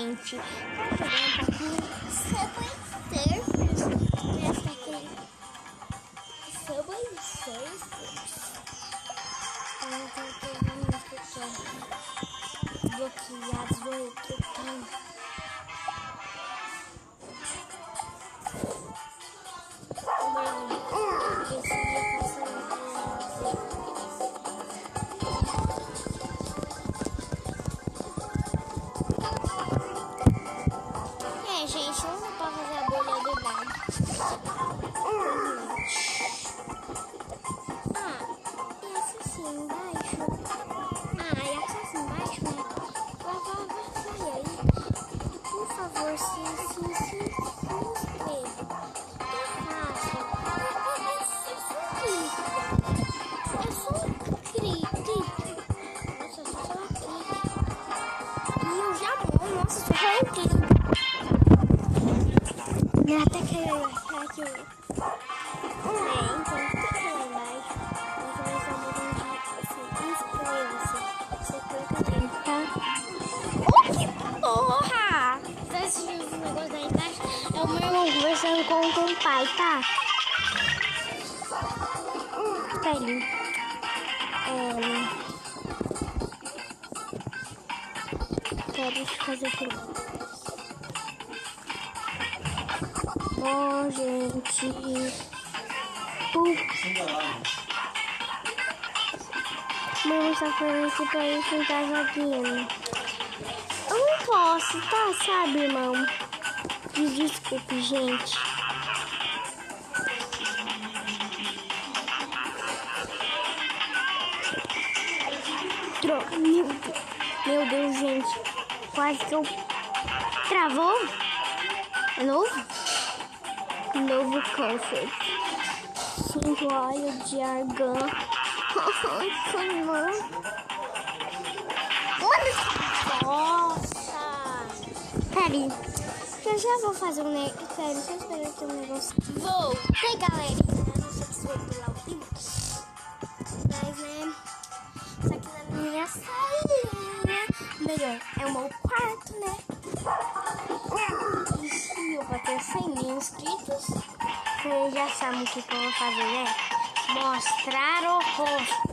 gente. Tá jogando um pouquinho Subway Surfers. Nessa aqui. Subway Surfers. Bloqueados, olha que eu tenho. Gente, não dá pra fazer a bolha do lado. E essa assim embaixo. E essa assim embaixo, né? Vai aí. E por favor, se inscreva. É só um clique. Nossa, só um clique. E eu já vou. Nossa, só um clique. Até que eu achar que eu... então clica lá embaixo. Mas vai ser um botão de inscreva-se. Você clica nele, tá? Oh, que porra! Tá assistindo esse negócio aí embaixo? É o meu irmão conversando com o pai, tá? Tá ali. Quero fazer aquilo. Bom, gente. Mãe está falando aqui pra ir tentar joguinho. Eu não posso, tá? Sabe, irmão? Desculpe, gente. Meu Deus, gente. Quase que eu... Travou? É novo? Novo comfort. Sinto óleo de argão. Nossa! Peraí. Já vou fazer um negócio. Peraí, só esperar ter um negócio. Voltei, galerinha. Não sei se foi pela última. Mas, né? Isso aqui na minha salinha. Melhor, é o meu quarto, né? E se eu bater 100 mil inscritos, vocês já sabem o que eu vou fazer, né? Mostrar o rosto.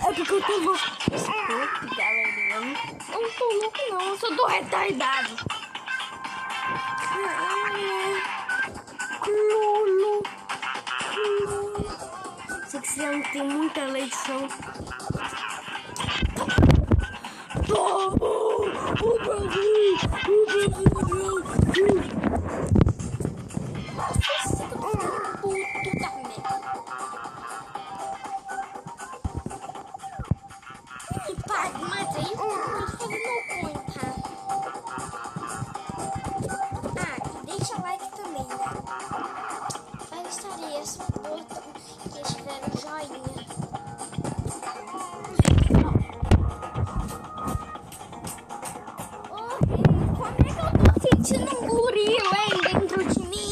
É porque eu tô louco. Desculpe, galerinha. Eu não tô louco, não. Eu só tô retardado. Sei que você não tem muita eleição. O Brasil! Mas aí eu tô fazendo meu conta. E deixa o like também, né? Vai estar aí esse botão que estiver no joinha. Como é que eu tô sentindo um gorila, hein, dentro de mim?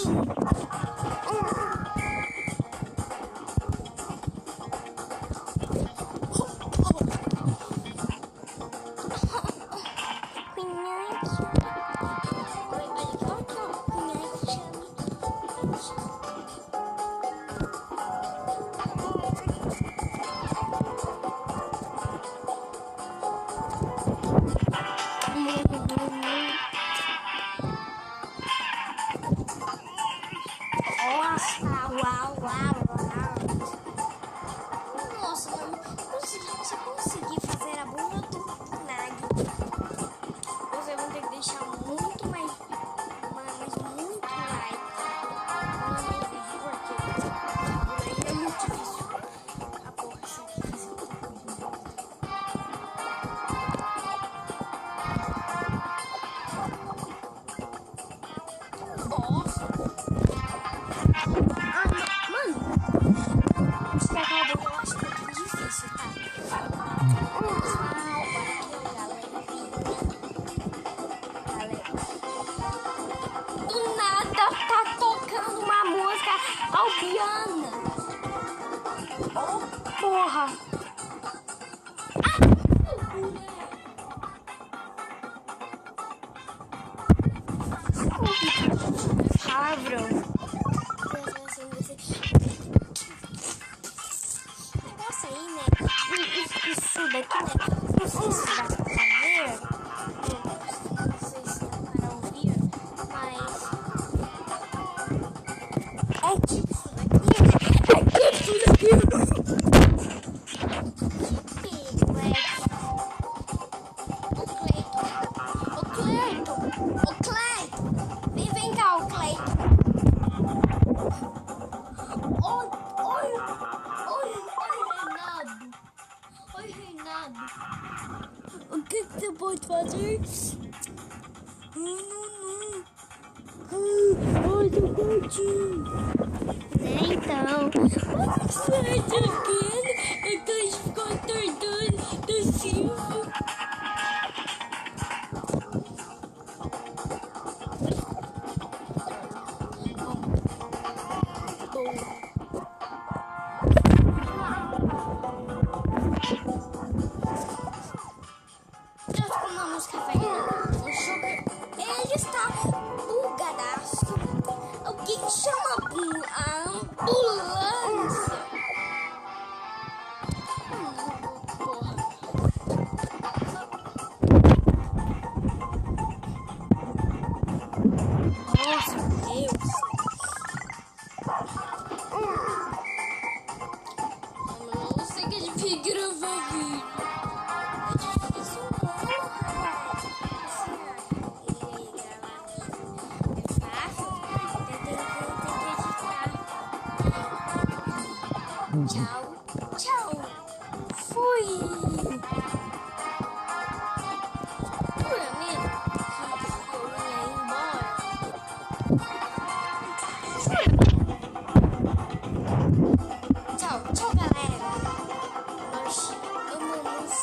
O que você pode fazer? Ai, tô curtindo. Então, quando você é tranquilo, eu tô ficando do Silvio. Uma música velha. O Sugar, ele está bugadaço. Alguém chama a ambulância. Porra. Nossa, Deus. Eu não sei que é difícil gravar vídeo. É difícil não, rapaz. Tchau, tchau. Fui. Jura mesmo que eu ia embora? Tchau, tchau, galera. Nós amamos.